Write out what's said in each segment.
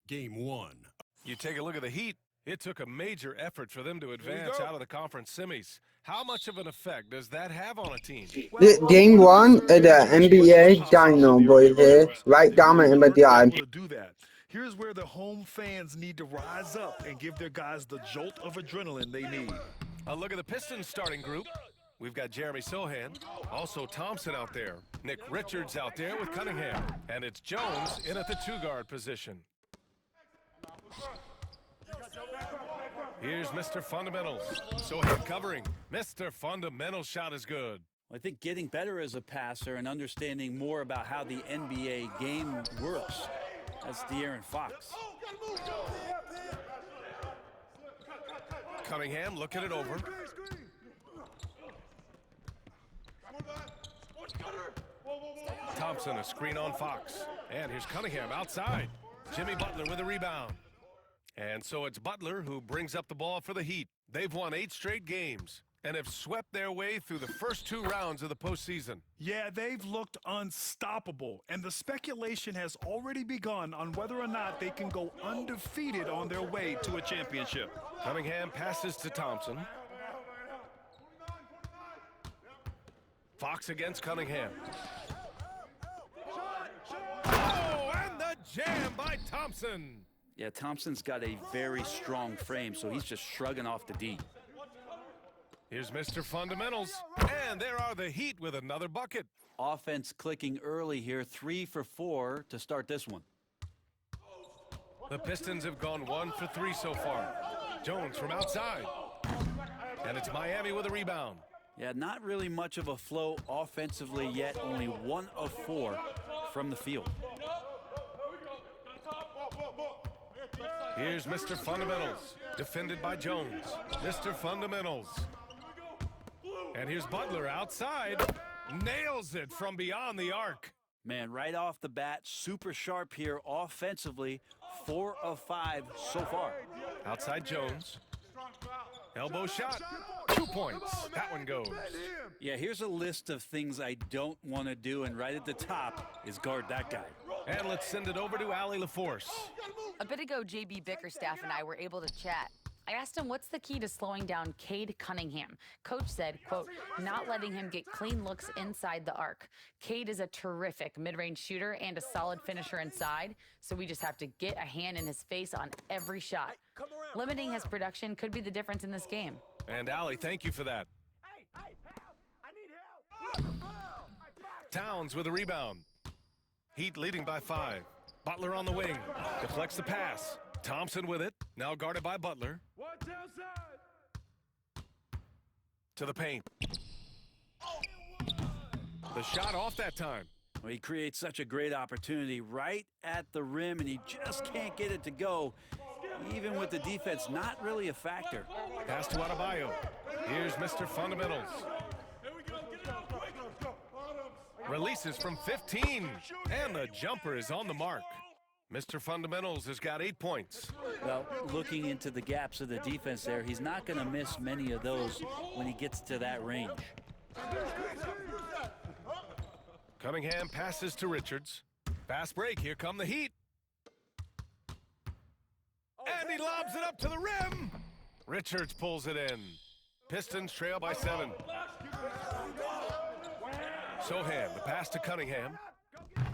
Game 1. You take a look at the Heat. It took a major effort for them to advance out of the conference semis. How much of an effect does that have on a team? Game 1 of the NBA Dino Boy here, right dominant in the yard. To do that. Here's where the home fans need to rise up and give their guys the jolt of adrenaline they need. A look at the Pistons starting group. We've got Jeremy Sohan, also Thompson out there, Nick Richards out there with Cunningham, and it's Jones in at the two-guard position. Here's Mr. Fundamentals. Sohan covering. Mr. Fundamental shot is good. I think getting better as a passer and understanding more about how the NBA game works. That's De'Aaron Fox. Cunningham looking it over. Thompson, a screen on Fox. And here's Cunningham outside. Jimmy Butler with a rebound. And so it's Butler who brings up the ball for the Heat. They've won 8 straight games and have swept their way through the first 2 rounds of the postseason. Yeah, they've looked unstoppable, and the speculation has already begun on whether or not they can go undefeated on their way to a championship. Cunningham passes to Thompson. Fox against Cunningham. Oh, and the jam by Thompson. Yeah, Thompson's got a very strong frame, so he's just shrugging off the D. Here's Mr. Fundamentals, and there are the Heat with another bucket. Offense clicking early here, 3 for 4 to start this one. The Pistons have gone 1 for 3 so far. Jones from outside. And it's Miami with a rebound. Yeah, not really much of a flow offensively yet, only 1 of 4 from the field. Here's Mr. Fundamentals, defended by Jones. Mr. Fundamentals. And here's Butler outside. Nails it from beyond the arc. Man, right off the bat, super sharp here offensively. 4 of 5 so far. Outside Jones. Elbow shot. 2 points. That one goes. Yeah, here's a list of things I don't want to do, and right at the top is guard that guy. And let's send it over to Allie LaForce. A bit ago, JB Bickerstaff and I were able to chat. I asked him what's the key to slowing down Cade Cunningham. Coach said, quote, not letting him get clean looks inside the arc. Cade is a terrific mid-range shooter and a solid finisher inside, so we just have to get a hand in his face on every shot. Limiting his production could be the difference in this game. And Allie, thank you for that. Towns with a rebound. Heat leading by 5. Butler on the wing. Deflects the pass. Thompson with it. Now guarded by Butler. To the paint. The shot off that time. Well, he creates such a great opportunity right at the rim, and he just can't get it to go. Even with the defense not really a factor. Pass to Adebayo. Here's Mr. Fundamentals. Releases from 15. And the jumper is on the mark. Mr. Fundamentals has got 8 points. Well, looking into the gaps of the defense there, he's not going to miss many of those when he gets to that range. Cunningham passes to Richards. Fast break. Here come the Heat. And he lobs it up to the rim. Richards pulls it in. Pistons trail by 7. Sohan, the pass to Cunningham.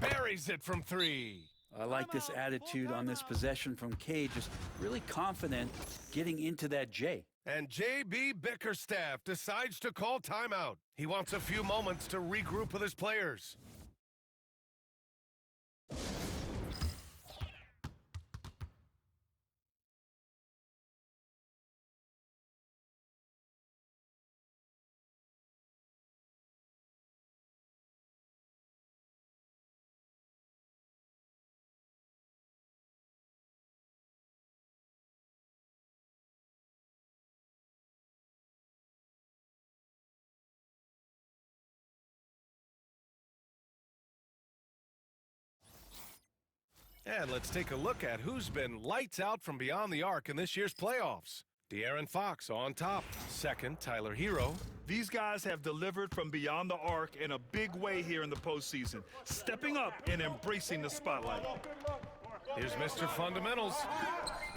Buries it from 3. I like this attitude on this possession from Cade, just really confident getting into that J. And JB Bickerstaff decides to call timeout. He wants a few moments to regroup with his players. And let's take a look at who's been lights out from beyond the arc in this year's playoffs. De'Aaron Fox on top. Second, Tyler Hero. These guys have delivered from beyond the arc in a big way here in the postseason, stepping up and embracing the spotlight. Here's Mr. Fundamentals.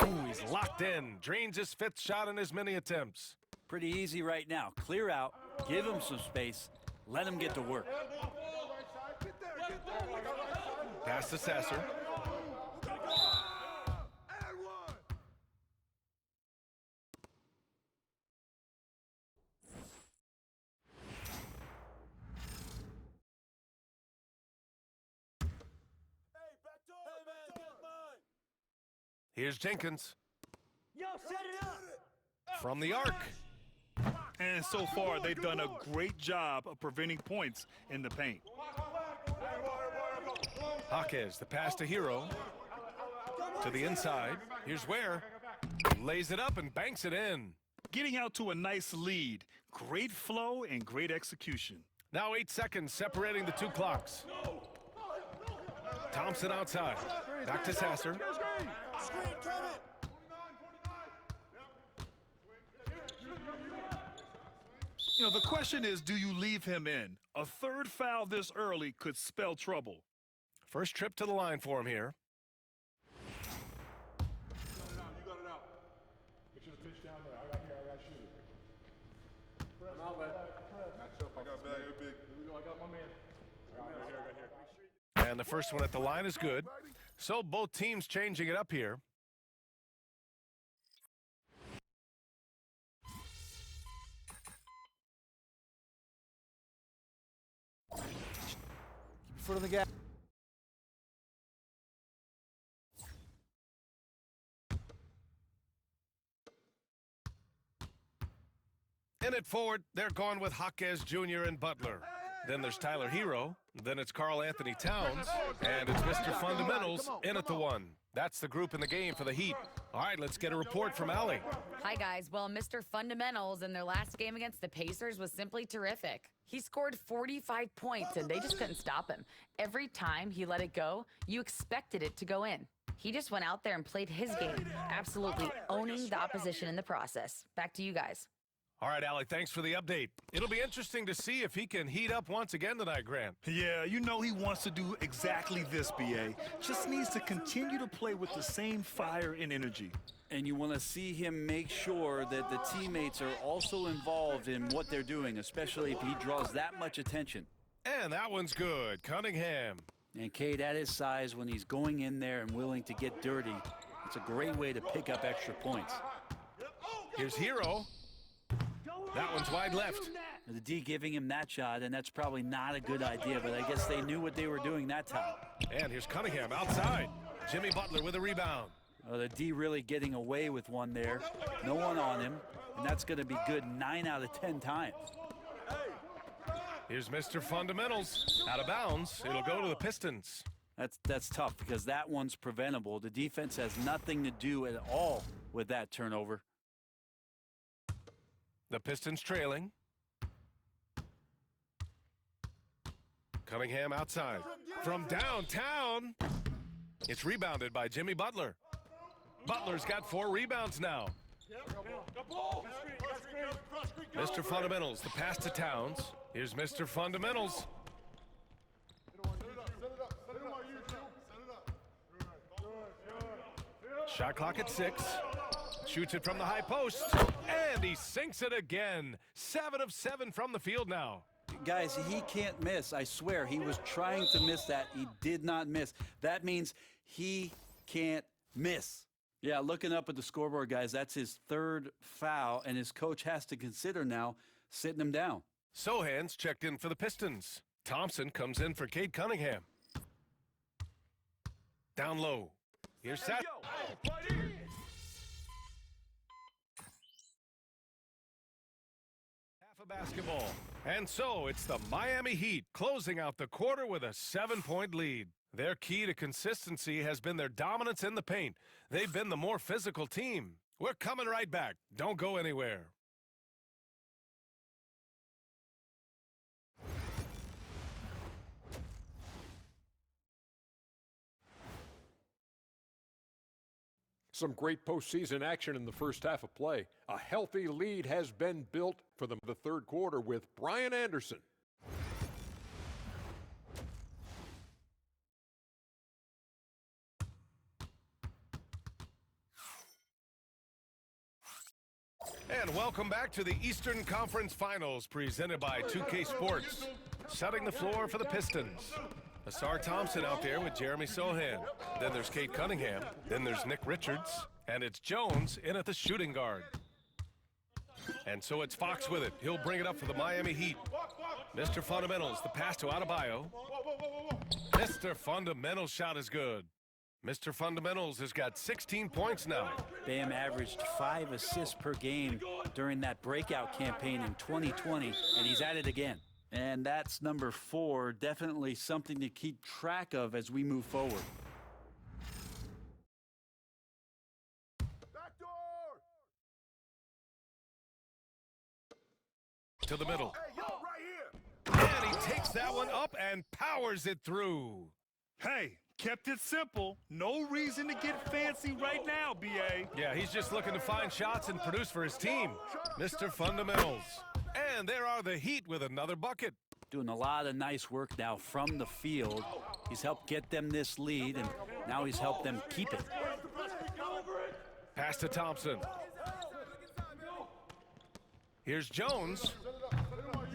Ooh, he's locked in. Drains his 5th shot in as many attempts. Pretty easy right now. Clear out, give him some space, let him get to work. Pass to Sasser. Here's Jenkins. From the arc. And so far, they've done a great job of preventing points in the paint. Jaquez, the pass to Hero. To the inside. Here's Ware. Lays it up and banks it in. Getting out to a nice lead. Great flow and great execution. Now 8 seconds separating the 2 clocks. Thompson outside. Back to Sasser. You know, the question is, do you leave him in? A third foul this early could spell trouble. First trip to the line for him here. And the first one at the line is good. So both teams changing it up here. Foot on the gas. In it forward, they're gone with Jaquez Jr. and Butler. Then there's Tyler Hero. Then it's Karl Anthony Towns. And it's Mr. Fundamentals in at the 1. That's the group in the game for the Heat. All right, let's get a report from Allie. Hi, guys. Well, Mr. Fundamentals in their last game against the Pacers was simply terrific. He scored 45 points, and they just couldn't stop him. Every time he let it go, you expected it to go in. He just went out there and played his game, absolutely owning the opposition in the process. Back to you guys. All right, Allie, thanks for the update. It'll be interesting to see if he can heat up once again tonight, Grant. Yeah, you know he wants to do exactly this, B.A. Just needs to continue to play with the same fire and energy. And you want to see him make sure that the teammates are also involved in what they're doing, especially if he draws that much attention. And that one's good. Cunningham. And Cade, at his size, when he's going in there and willing to get dirty, it's a great way to pick up extra points. Here's Hero. That one's wide left. The D giving him that shot, and that's probably not a good idea, but I guess they knew what they were doing that time. And here's Cunningham outside. Jimmy Butler with a rebound. The D really getting away with one there. No one on him, and that's going to be good 9 out of 10 times. Here's Mr. Fundamentals. Out of bounds. It'll go to the Pistons. That's tough because that one's preventable. The defense has nothing to do at all with that turnover. The Pistons trailing. Cunningham outside. From downtown. It's rebounded by Jimmy Butler. Butler's got 4 rebounds now. Mr. Fundamentals, the pass to Towns. Here's Mr. Fundamentals. Shot clock at 6. Shoots it from the high post. And he sinks it again. 7 of 7 from the field now. Guys, he can't miss. I swear, he was trying to miss that. He did not miss. That means he can't miss. Yeah, looking up at the scoreboard, guys, that's his 3rd foul, and his coach has to consider now sitting him down. Sohan's checked in for the Pistons. Thompson comes in for Cade Cunningham. Down low. Here's Sasser. Half a basketball. And so it's the Miami Heat closing out the quarter with a 7-point lead. Their key to consistency has been their dominance in the paint. They've been the more physical team. We're coming right back. Don't go anywhere. Some great postseason action in the first half of play. A healthy lead has been built for the 3rd quarter with Brian Anderson. And welcome back to the Eastern Conference Finals presented by 2K Sports. Setting the floor for the Pistons. Asar Thompson out there with Jeremy Sohan. Then there's Cade Cunningham. Then there's Nick Richards. And it's Jones in at the shooting guard. And so it's Fox with it. He'll bring it up for the Miami Heat. Mr. Fundamentals, the pass to Adebayo. Mr. Fundamentals shot is good. Mr. Fundamentals has got 16 points now. Bam averaged 5 assists per game during that breakout campaign in 2020, and he's at it again. And that's number 4, definitely something to keep track of as we move forward. To the middle. And he takes that one up and powers it through. Hey, kept it simple. No reason to get fancy right now, B.A. Yeah, he's just looking to find shots and produce for his team. Mr. Fundamentals. And there are the Heat with another bucket. Doing a lot of nice work now from the field. He's helped get them this lead, and now he's helped them keep it. Pass to Thompson. Here's Jones.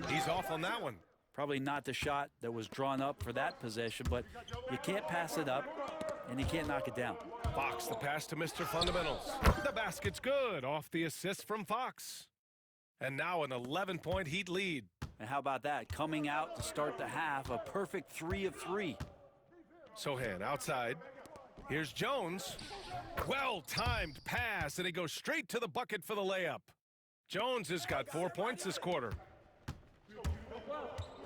He's off on that one. Probably not the shot that was drawn up for that possession, but you can't pass it up, and you can't knock it down. Fox, the pass to Mr. Fundamentals. The basket's good off the assist from Fox. And now an 11-point Heat lead. And how about that? Coming out to start the half, a perfect 3 of 3. Sohan outside. Here's Jones. Well-timed pass, and he goes straight to the bucket for the layup. Jones has got 4 points this quarter.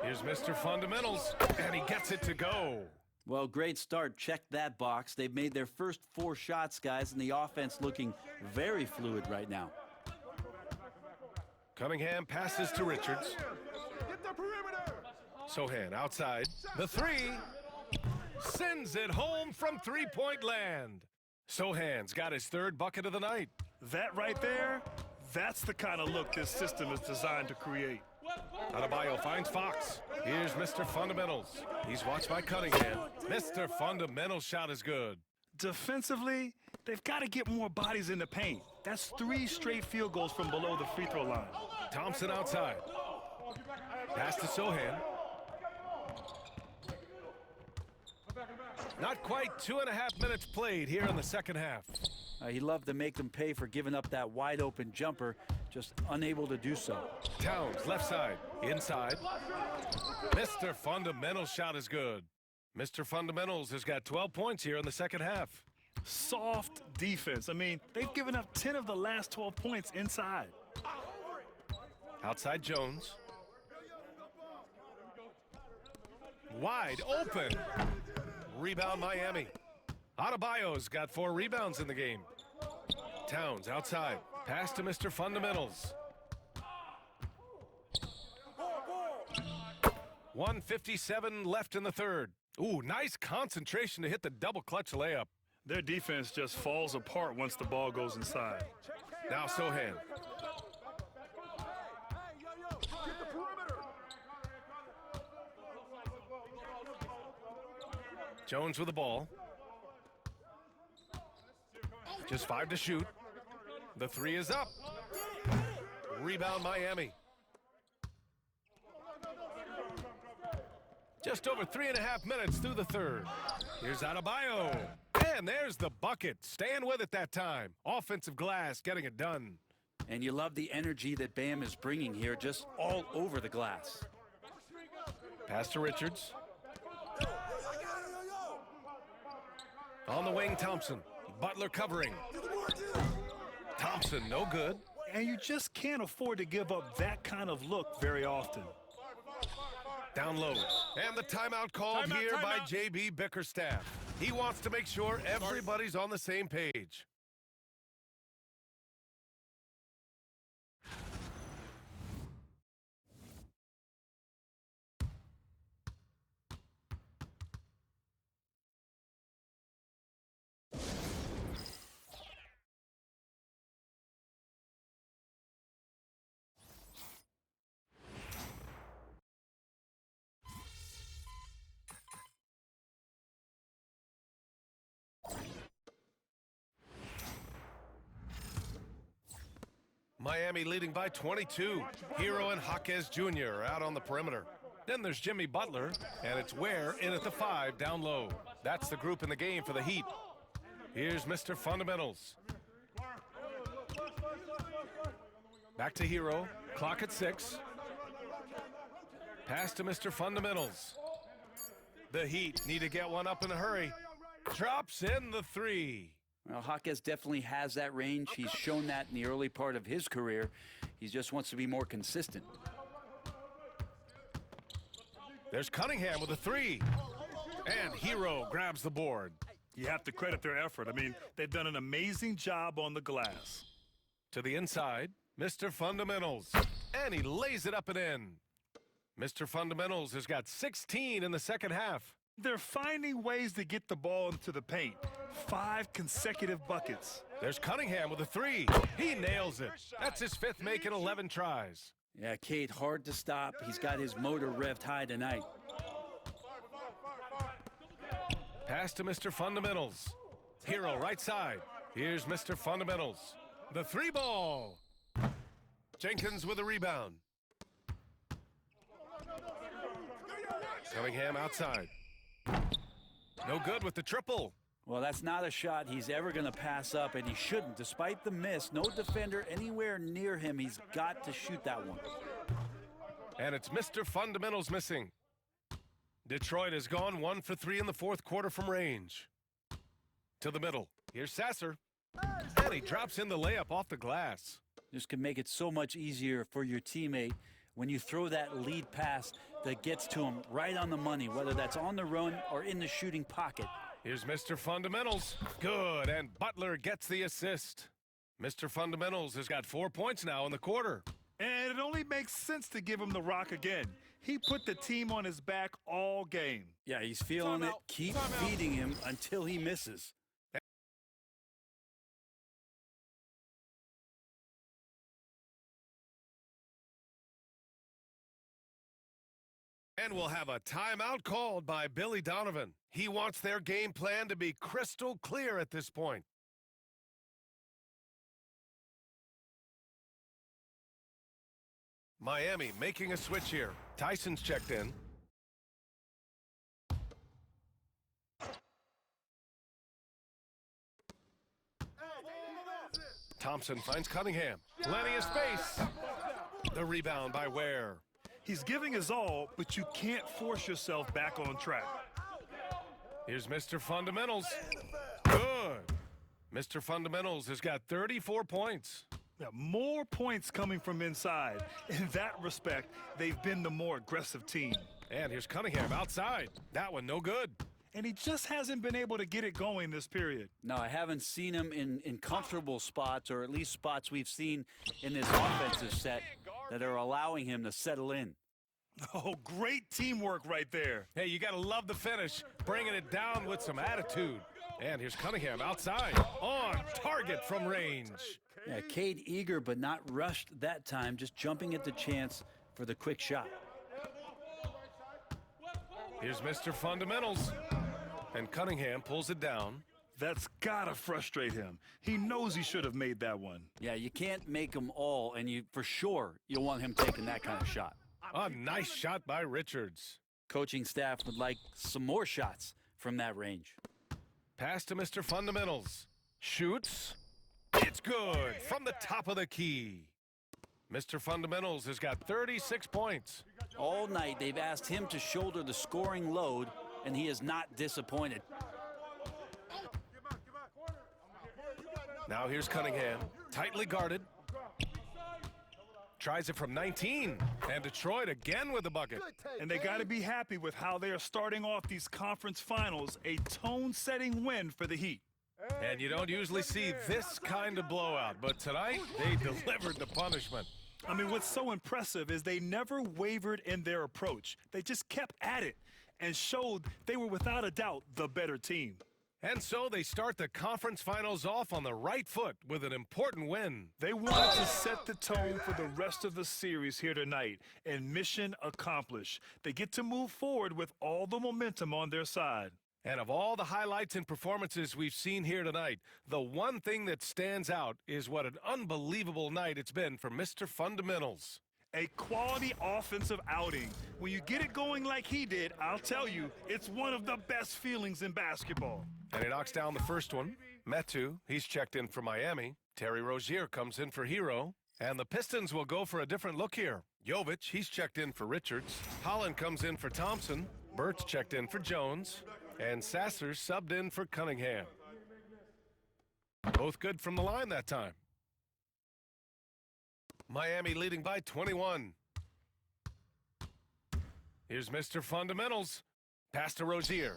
Here's Mr. Fundamentals, and he gets it to go. Well, great start. Check that box. They've made their first 4 shots, guys, and the offense looking very fluid right now. Cunningham passes to Richards. Sohan outside. The 3 sends it home from three-point land. Sohan's got his 3rd bucket of the night. That right there, that's the kind of look this system is designed to create. Adebayo finds Fox. Here's Mr. Fundamentals. He's watched by Cunningham. Mr. Fundamentals shot is good. Defensively, they've got to get more bodies in the paint. That's 3 straight field goals from below the free throw line. Thompson outside. Pass to Sohan. Not quite 2.5 minutes played here in the second half. He loved to make them pay for giving up that wide-open jumper, just unable to do so. Towns, left side, inside. Mr. Fundamentals shot is good. Mr. Fundamentals has got 12 points here in the second half. Soft defense. I mean, they've given up 10 of the last 12 points inside. Outside Jones. Wide open. Rebound Miami. Adebayo's got 4 rebounds in the game. Towns outside. Pass to Mr. Fundamentals. 1:57 left in the third. Ooh, nice concentration to hit the double clutch layup. Their defense just falls apart once the ball goes inside. Now Sohan. Jones with the ball. Just 5 to shoot. The 3 is up. Rebound Miami. Just over 3.5 minutes through the third. Here's Adebayo. And there's the bucket. Staying with it that time. Offensive glass getting it done. And you love the energy that Bam is bringing here, just all over the glass. Pass to Richards. On the wing, Thompson. Butler covering. Thompson, no good. And you just can't afford to give up that kind of look very often. Down low. And the timeout called here by J.B. Bickerstaff. He wants to make sure everybody's on the same page. Miami leading by 22. Hero and Jaquez Jr. are out on the perimeter. Then there's Jimmy Butler, and it's Ware in at the 5 down low. That's the group in the game for the Heat. Here's Mr. Fundamentals. Back to Hero. Clock at 6. Pass to Mr. Fundamentals. The Heat need to get one up in a hurry. Drops in the 3. Well, Jaquez definitely has that range. He's shown that in the early part of his career. He just wants to be more consistent. There's Cunningham with a 3. And Hero grabs the board. You have to credit their effort. I mean, they've done an amazing job on the glass. To the inside, Mr. Fundamentals. And he lays it up and in. Mr. Fundamentals has got 16 in the second half. They're finding ways to get the ball into the paint. 5 consecutive buckets. There's Cunningham with a 3. He nails it. That's his 5th make in 11 tries. Yeah, Cade, hard to stop. He's got his motor revved high tonight. Pass to Mr. Fundamentals. Hero right side. Here's Mr. Fundamentals. The 3 ball. Jenkins with a rebound. Cunningham outside. No good with the triple. Well, that's not a shot he's ever going to pass up, and he shouldn't. Despite the miss, no defender anywhere near him. He's got to shoot that one. And it's Mr. Fundamentals missing. Detroit has gone 1 for 3 in the 4th quarter from range. To the middle. Here's Sasser. And he drops in the layup off the glass. This can make it so much easier for your teammate when you throw that lead pass that gets to him right on the money, whether that's on the run or in the shooting pocket. Here's Mr. Fundamentals. Good, and Butler gets the assist. Mr. Fundamentals has got 4 points now in the quarter. And it only makes sense to give him the rock again. He put the team on his back all game. Yeah, he's feeling it. Keep feeding him until he misses. And we'll have a timeout called by Billy Donovan. He wants their game plan to be crystal clear at this point. Miami making a switch here. Tyson's checked in. Thompson finds Cunningham. Plenty of space. The rebound by Ware. He's giving his all, but you can't force yourself back on track. Here's Mr. Fundamentals. Good. Mr. Fundamentals has got 34 points. Now, more points coming from inside. In that respect, they've been the more aggressive team. And here's Cunningham outside. That one no good. And he just hasn't been able to get it going this period. No, I haven't seen him in comfortable spots, or at least spots we've seen in this offensive set that are allowing him to settle in. Oh, great teamwork right there. Hey, you got to love the finish. Bringing it down with some attitude. And here's Cunningham outside. On target from range. Yeah, Cade eager but not rushed that time, just jumping at the chance for the quick shot. Here's Mr. Fundamentals. And Cunningham pulls it down. That's gotta frustrate him. He knows he should have made that one. Yeah, you can't make them all, and for sure you'll want him taking that kind of shot. A nice shot by Richards. Coaching staff would like some more shots from that range. Pass to Mr. Fundamentals. Shoots. It's good from the top of the key. Mr. Fundamentals has got 36 points. All night they've asked him to shoulder the scoring load, and he is not disappointed. Now here's Cunningham, tightly guarded. Tries it from 19, and Detroit again with the bucket. And they got to be happy with how they are starting off these conference finals, a tone-setting win for the Heat. And you don't usually see this kind of blowout, but tonight they delivered the punishment. I mean, what's so impressive is they never wavered in their approach. They just kept at it and showed they were without a doubt the better team. And so they start the conference finals off on the right foot with an important win. They wanted to set the tone for the rest of the series here tonight, and mission accomplished. They get to move forward with all the momentum on their side. And of all the highlights and performances we've seen here tonight, the one thing that stands out is what an unbelievable night it's been for Mr. Fundamentals. A quality offensive outing. When you get it going like he did, I'll tell you, it's one of the best feelings in basketball. And he knocks down the first one. Metu, he's checked in for Miami. Terry Rozier comes in for Hero. And the Pistons will go for a different look here. Jovic, he's checked in for Richards. Holland comes in for Thompson. Burt's checked in for Jones. And Sasser subbed in for Cunningham. Both good from the line that time. Miami leading by 21. Here's Mr. Fundamentals. Pass to Rozier.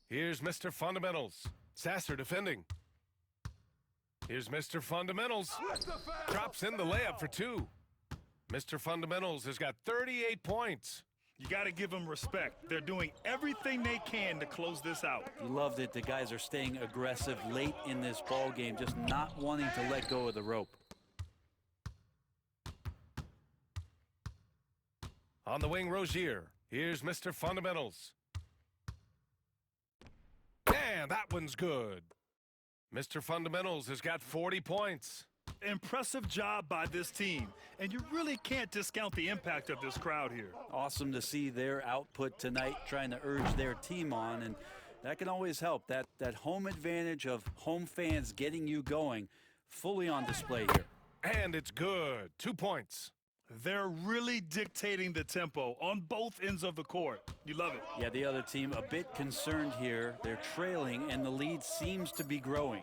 Here's Mr. Fundamentals. Sasser defending. Here's Mr. Fundamentals. Drops in the layup for two. Mr. Fundamentals has got 38 points. You got to give them respect. They're doing everything they can to close this out. You loved it. The guys are staying aggressive late in this ball game, just not wanting to let go of the rope. On the wing, Rozier. Here's Mr. Fundamentals. And that one's good. Mr. Fundamentals has got 40 points. Impressive job by this team. And you really can't discount the impact of this crowd here. Awesome to see their output tonight, trying to urge their team on, and that can always help. That home advantage of home fans getting you going, fully on display here. And it's good. 2 points. They're really dictating the tempo on both ends of the court. You love it. Yeah, the other team a bit concerned here. They're trailing, and the lead seems to be growing.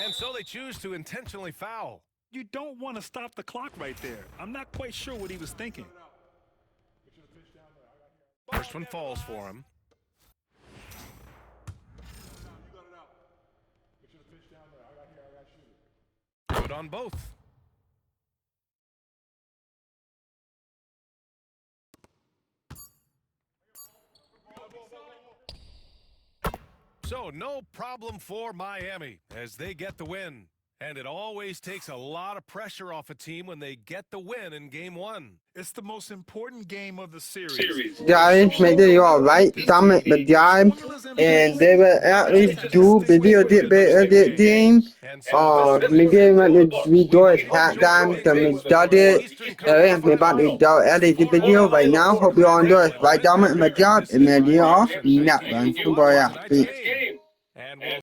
And so they choose to intentionally foul. You don't want to stop the clock right there. I'm not quite sure what he was thinking. First one falls for him. Good on both. So no problem for Miami as they get the win. And it always takes a lot of pressure off a team when they get the win in game one. It's the most important game of the series. Guys, make sure you all right, comment the job, and they will actually do video editing. Me give the video is hat down to me study. Me about to edit the video right now. Hope you all enjoy it. Right, comment my job, and then you off. Not done. Goodbye. Peace. And we'll